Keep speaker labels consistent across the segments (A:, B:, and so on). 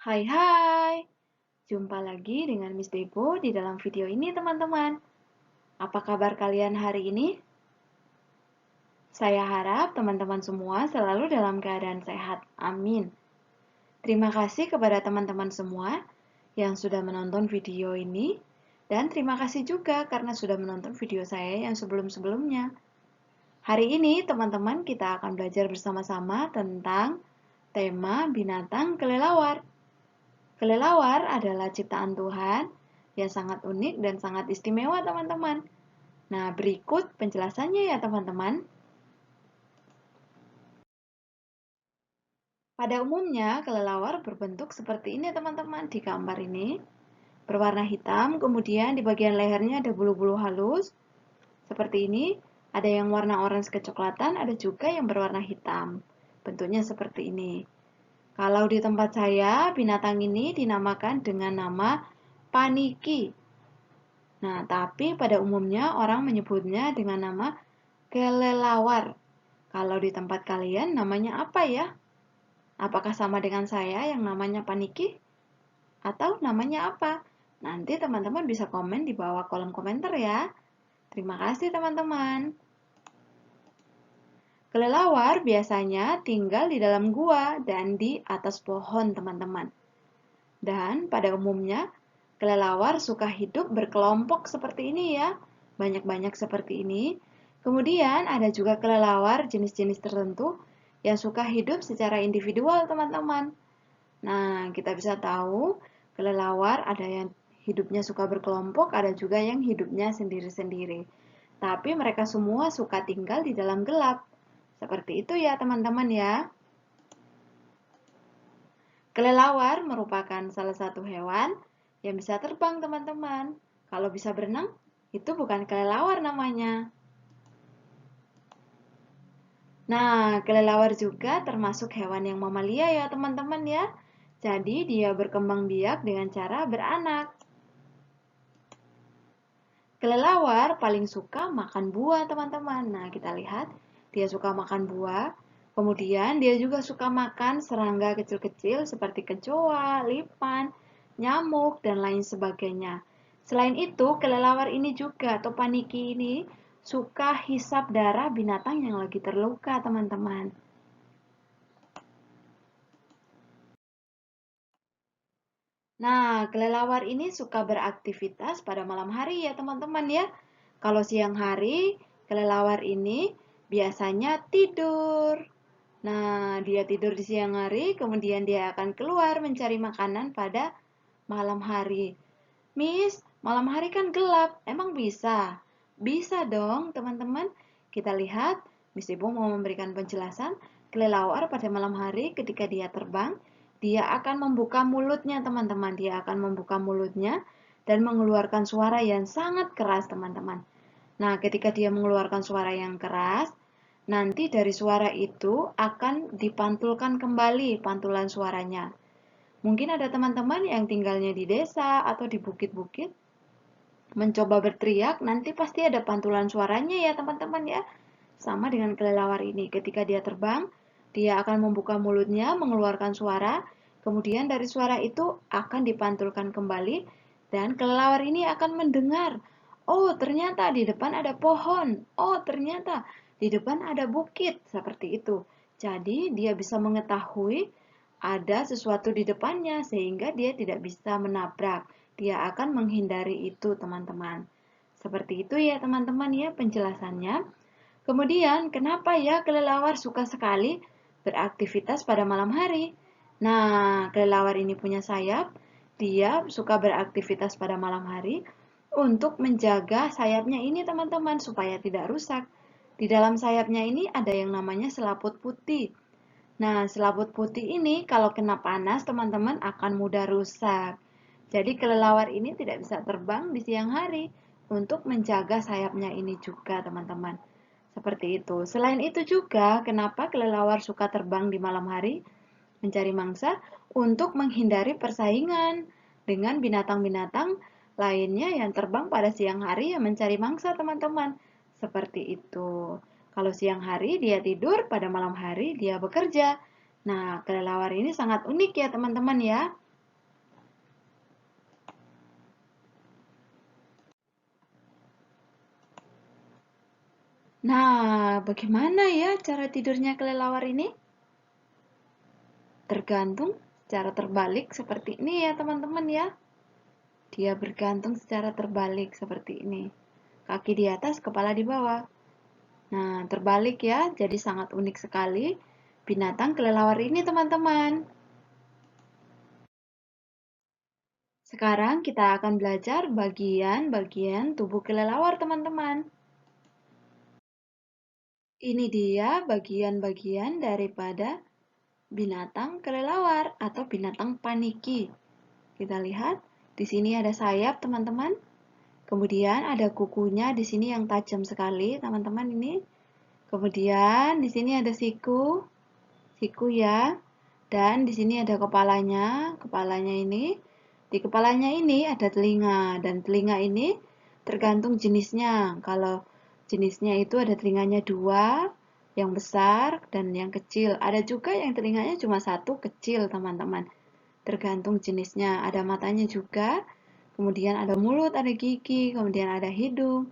A: Hai hai, jumpa lagi dengan Miss Bebo di dalam video ini teman-teman. Apa kabar kalian hari ini? Saya harap teman-teman semua selalu dalam keadaan sehat, amin. Terima kasih kepada teman-teman semua yang sudah menonton video ini, dan terima kasih juga karena sudah menonton video saya yang sebelum-sebelumnya. Hari ini teman-teman kita akan belajar bersama-sama tentang tema binatang kelelawar. Kelelawar adalah ciptaan Tuhan yang sangat unik dan sangat istimewa, teman-teman. Nah, berikut penjelasannya ya, teman-teman. Pada umumnya, kelelawar berbentuk seperti ini, teman-teman, di gambar ini. Berwarna hitam, kemudian di bagian lehernya ada bulu-bulu halus. Seperti ini, ada yang warna orange kecoklatan, ada juga yang berwarna hitam. Bentuknya seperti ini. Kalau di tempat saya, binatang ini dinamakan dengan nama paniki. Nah, tapi pada umumnya orang menyebutnya dengan nama kelelawar. Kalau di tempat kalian namanya apa ya? Apakah sama dengan saya yang namanya paniki? Atau namanya apa? Nanti teman-teman bisa komen di bawah kolom komentar ya. Terima kasih teman-teman. Kelelawar biasanya tinggal di dalam gua dan di atas pohon, teman-teman. Dan pada umumnya, kelelawar suka hidup berkelompok seperti ini ya. Banyak-banyak seperti ini. Kemudian ada juga kelelawar jenis-jenis tertentu yang suka hidup secara individual, teman-teman. Nah, kita bisa tahu kelelawar ada yang hidupnya suka berkelompok, ada juga yang hidupnya sendiri-sendiri. Tapi mereka semua suka tinggal di dalam gelap. Seperti itu ya, teman-teman ya. Kelelawar merupakan salah satu hewan yang bisa terbang, teman-teman. Kalau bisa berenang, itu bukan kelelawar namanya. Nah, kelelawar juga termasuk hewan yang mamalia ya, teman-teman ya. Jadi, dia berkembang biak dengan cara beranak. Kelelawar paling suka makan buah, teman-teman. Nah, kita lihat, dia suka makan buah. Kemudian, dia juga suka makan serangga kecil-kecil seperti kecoa, lipan, nyamuk, dan lain sebagainya. Selain itu, kelelawar ini juga, atau paniki ini, suka hisap darah binatang yang lagi terluka, teman-teman. Nah, kelelawar ini suka beraktivitas pada malam hari ya teman-teman ya. Kalau siang hari, kelelawar ini biasanya tidur. Nah, dia tidur di siang hari, kemudian dia akan keluar mencari makanan pada malam hari. Miss, malam hari kan gelap, emang bisa? Bisa dong teman-teman. Kita lihat, Miss Ibu mau memberikan penjelasan. Kelelawar pada malam hari ketika dia terbang, dia akan membuka mulutnya teman-teman. Dia akan membuka mulutnya dan mengeluarkan suara yang sangat keras teman-teman. Nah, ketika dia mengeluarkan suara yang keras, nanti dari suara itu akan dipantulkan kembali pantulan suaranya. Mungkin ada teman-teman yang tinggalnya di desa atau di bukit-bukit, mencoba berteriak, nanti pasti ada pantulan suaranya ya teman-teman ya. Sama dengan kelelawar ini, ketika dia terbang, dia akan membuka mulutnya, mengeluarkan suara, kemudian dari suara itu akan dipantulkan kembali, dan kelelawar ini akan mendengar, oh ternyata di depan ada pohon, oh ternyata di depan ada bukit, seperti itu. Jadi dia bisa mengetahui ada sesuatu di depannya sehingga dia tidak bisa menabrak. Dia akan menghindari itu, teman-teman. Seperti itu ya, teman-teman ya penjelasannya. Kemudian, kenapa ya kelelawar suka sekali beraktivitas pada malam hari? Nah, kelelawar ini punya sayap. Dia suka beraktivitas pada malam hari untuk menjaga sayapnya ini, teman-teman, supaya tidak rusak. Di dalam sayapnya ini ada yang namanya selaput putih. Nah, selaput putih ini kalau kena panas, teman-teman akan mudah rusak. Jadi kelelawar ini tidak bisa terbang di siang hari untuk menjaga sayapnya ini juga, teman-teman. Seperti itu. Selain itu juga, kenapa kelelawar suka terbang di malam hari? Mencari mangsa untuk menghindari persaingan dengan binatang-binatang lainnya yang terbang pada siang hari yang mencari mangsa, teman-teman. Seperti itu. Kalau siang hari dia tidur, pada malam hari dia bekerja. Nah, kelelawar ini sangat unik ya, teman-teman ya. Nah, bagaimana ya cara tidurnya kelelawar ini? Tergantung secara terbalik seperti ini ya teman-teman ya. Dia bergantung secara terbalik seperti ini. Kaki di atas, kepala di bawah. Nah, terbalik ya, jadi sangat unik sekali binatang kelelawar ini teman-teman. Sekarang kita akan belajar bagian-bagian tubuh kelelawar teman-teman. Ini dia bagian-bagian daripada binatang kelelawar atau binatang paniki. Kita lihat, di sini ada sayap teman-teman. Kemudian ada kukunya di sini yang tajam sekali teman-teman ini. Kemudian di sini ada siku ya. Dan di sini ada kepalanya ini. Di kepalanya ini ada telinga, dan telinga ini tergantung jenisnya. Kalau jenisnya itu ada telinganya dua, yang besar dan yang kecil. Ada juga yang telinganya cuma satu, kecil teman-teman. Tergantung jenisnya. Ada matanya juga, kemudian ada mulut, ada gigi, kemudian ada hidung,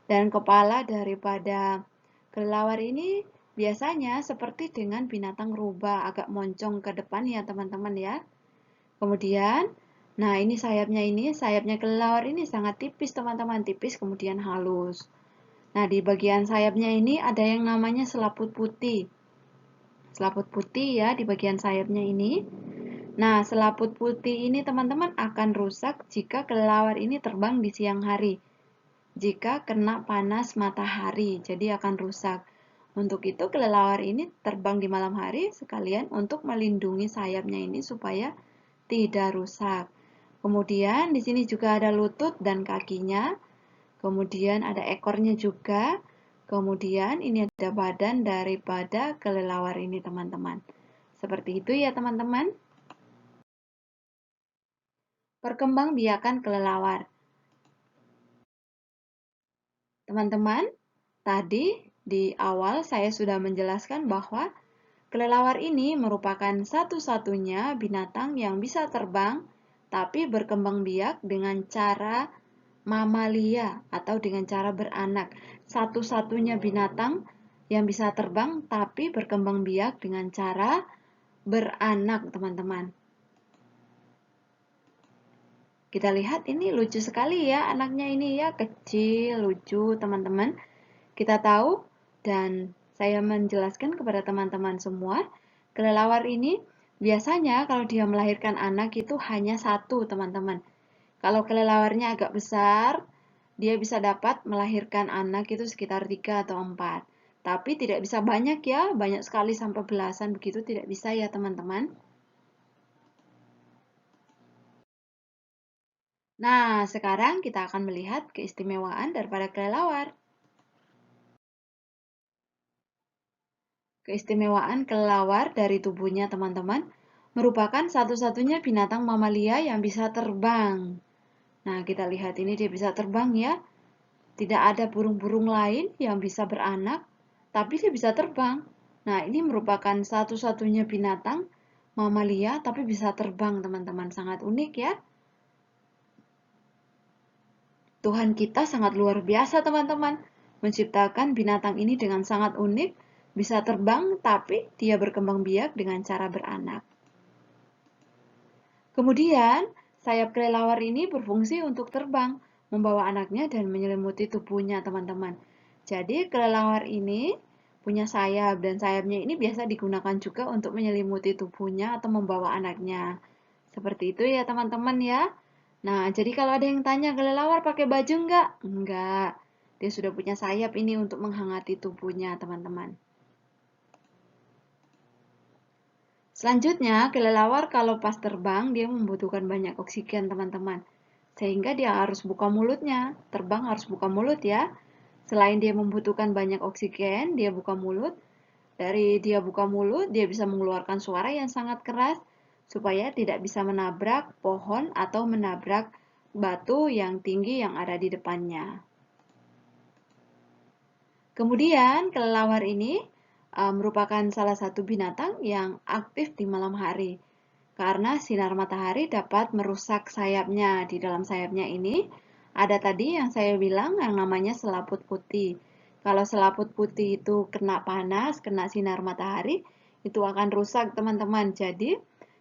A: dan kepala daripada kelelawar ini biasanya seperti dengan binatang rubah, agak moncong ke depan ya teman-teman ya. Kemudian, nah ini sayapnya kelelawar ini sangat tipis teman-teman, tipis kemudian halus. Nah di bagian sayapnya ini ada yang namanya selaput putih. Selaput putih ya di bagian sayapnya ini. Nah selaput putih ini teman-teman akan rusak jika kelelawar ini terbang di siang hari. Jika kena panas matahari, jadi akan rusak. Untuk itu kelelawar ini terbang di malam hari sekalian untuk melindungi sayapnya ini supaya tidak rusak. Kemudian di sini juga ada lutut dan kakinya. Kemudian ada ekornya juga. Kemudian ini ada badan daripada kelelawar ini teman-teman. Seperti itu ya teman-teman. Perkembangbiakan kelelawar. Teman-teman, tadi di awal saya sudah menjelaskan bahwa kelelawar ini merupakan satu-satunya binatang yang bisa terbang tapi berkembang biak dengan cara mamalia atau dengan cara beranak. Satu-satunya binatang yang bisa terbang tapi berkembang biak dengan cara beranak, teman-teman. Kita lihat ini lucu sekali ya anaknya ini ya, kecil, lucu, teman-teman. Kita tahu dan saya menjelaskan kepada teman-teman semua, kelelawar ini biasanya kalau dia melahirkan anak itu hanya satu, teman-teman. Kalau kelelawarnya agak besar, dia bisa dapat melahirkan anak itu sekitar 3 atau 4. Tapi tidak bisa banyak ya, banyak sekali sampai belasan begitu tidak bisa ya teman-teman. Nah, sekarang kita akan melihat keistimewaan daripada kelelawar. Keistimewaan kelelawar dari tubuhnya teman-teman merupakan satu-satunya binatang mamalia yang bisa terbang. Nah, kita lihat ini dia bisa terbang ya. Tidak ada burung-burung lain yang bisa beranak, tapi dia bisa terbang. Nah, ini merupakan satu-satunya binatang mamalia tapi bisa terbang, teman-teman. Sangat unik ya. Tuhan kita sangat luar biasa, teman-teman. Menciptakan binatang ini dengan sangat unik, bisa terbang tapi dia berkembang biak dengan cara beranak. Kemudian, sayap kelelawar ini berfungsi untuk terbang, membawa anaknya dan menyelimuti tubuhnya, teman-teman. Jadi, kelelawar ini punya sayap dan sayapnya ini biasa digunakan juga untuk menyelimuti tubuhnya atau membawa anaknya. Seperti itu ya, teman-teman ya. Nah, jadi kalau ada yang tanya kelelawar pakai baju enggak? Enggak. Dia sudah punya sayap ini untuk menghangati tubuhnya, teman-teman. Selanjutnya, kelelawar kalau pas terbang, dia membutuhkan banyak oksigen, teman-teman. Sehingga dia harus buka mulutnya. Terbang harus buka mulut ya. Selain dia membutuhkan banyak oksigen, dia buka mulut. Dari dia buka mulut, dia bisa mengeluarkan suara yang sangat keras supaya tidak bisa menabrak pohon atau menabrak batu yang tinggi yang ada di depannya. Kemudian, kelelawar ini merupakan salah satu binatang yang aktif di malam hari. Karena sinar matahari dapat merusak sayapnya. Di dalam sayapnya ini ada tadi yang saya bilang yang namanya selaput putih. Kalau selaput putih itu kena panas, kena sinar matahari, itu akan rusak teman-teman. Jadi,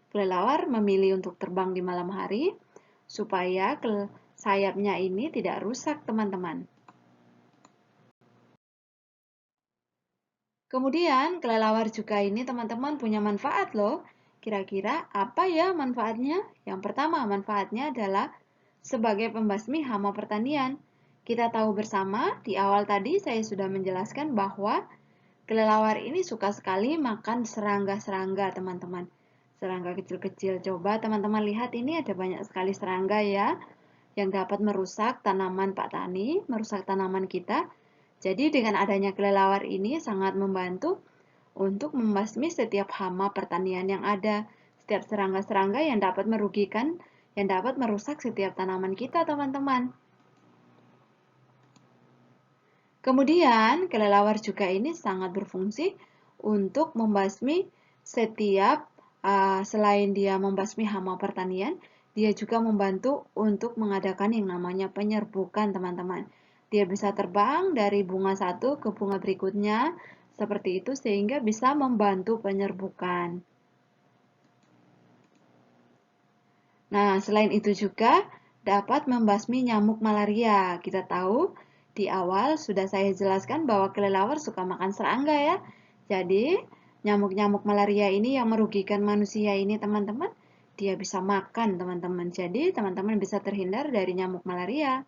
A: kelelawar memilih untuk terbang di malam hari supaya sayapnya ini tidak rusak teman-teman. Kemudian, kelelawar juga ini teman-teman punya manfaat loh. Kira-kira apa ya manfaatnya? Yang pertama, manfaatnya adalah sebagai pembasmi hama pertanian. Kita tahu bersama, di awal tadi saya sudah menjelaskan bahwa kelelawar ini suka sekali makan serangga-serangga, teman-teman. Serangga kecil-kecil. Coba teman-teman lihat ini ada banyak sekali serangga ya, yang dapat merusak tanaman Pak Tani, merusak tanaman kita. Jadi dengan adanya kelelawar ini sangat membantu untuk membasmi setiap hama pertanian yang ada, setiap serangga-serangga yang dapat merugikan, yang dapat merusak setiap tanaman kita, teman-teman. Kemudian, kelelawar juga ini sangat berfungsi untuk membasmi setiap, selain dia membasmi hama pertanian, dia juga membantu untuk mengadakan yang namanya penyerbukan, teman-teman. Dia bisa terbang dari bunga satu ke bunga berikutnya, seperti itu sehingga bisa membantu penyerbukan. Nah, selain itu juga dapat membasmi nyamuk malaria. Kita tahu di awal sudah saya jelaskan bahwa kelelawar suka makan serangga ya. Jadi, nyamuk-nyamuk malaria ini yang merugikan manusia ini teman-teman, dia bisa makan teman-teman. Jadi, teman-teman bisa terhindar dari nyamuk malaria.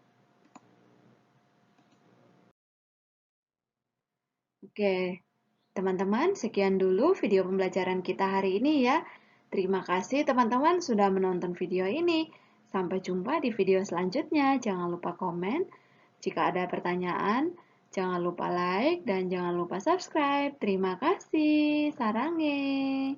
A: Oke, teman-teman, sekian dulu video pembelajaran kita hari ini ya. Terima kasih teman-teman sudah menonton video ini. Sampai jumpa di video selanjutnya. Jangan lupa komen. Jika ada pertanyaan, jangan lupa like dan jangan lupa subscribe. Terima kasih. Sarange.